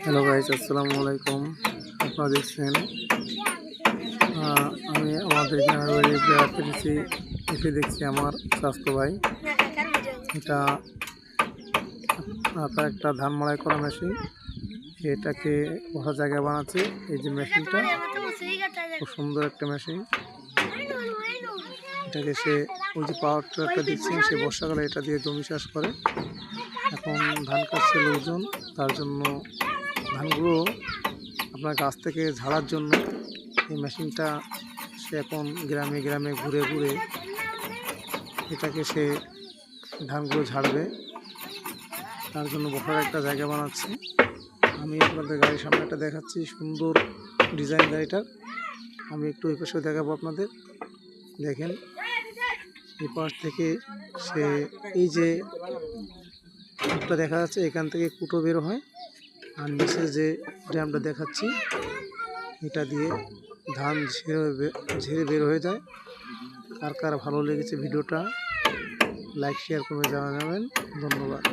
Hello guys, আসসালামু আলাইকুম। আপনারা দেখছেন আমি আমাদের গ্রামের বাড়ি বেড়াতে এসে দেখছি আমার স্বাস্থ্য ভাই। এটা তার একটা ধান মাড়াই করা মেশিন, এটাকে বসার জায়গা বানাচ্ছে। এই যে মেশিনটা খুব সুন্দর একটা মেশিন। এটাকে সে ওই যে পাওয়ার ট্রাকটা দিচ্ছেন, সে বর্ষাকালে এটা দিয়ে জমি চাষ করে। এখন ধান কাটছে লোকজন, তার জন্য ধানগুলো আপনার গাছ থেকে ঝাড়ার জন্য এই মেশিনটা সে এখন গ্রামে গ্রামে ঘুরে ঘুরে এটাকে সে ধানগুলো ঝাড়বে, তার জন্য বসার একটা জায়গা বানাচ্ছে। আমি আপনাদের গাড়ির সামনে একটা দেখাচ্ছি, সুন্দর ডিজাইন গাড়িটার। আমি একটু এই পাশে দেখাবো আপনাদের। দেখেন, এই পাশ থেকে সে এই যে কুটোটা দেখা যাচ্ছে, এখান থেকে কুটো বের হয়, আর নিচে যে ড্রামটা দেখাচ্ছি এটা দিয়ে ধান ঝেড়ে বের হয়ে যায়। কার কার ভালো লেগেছে ভিডিওটা লাইক শেয়ার করে জানাবেন। ধন্যবাদ।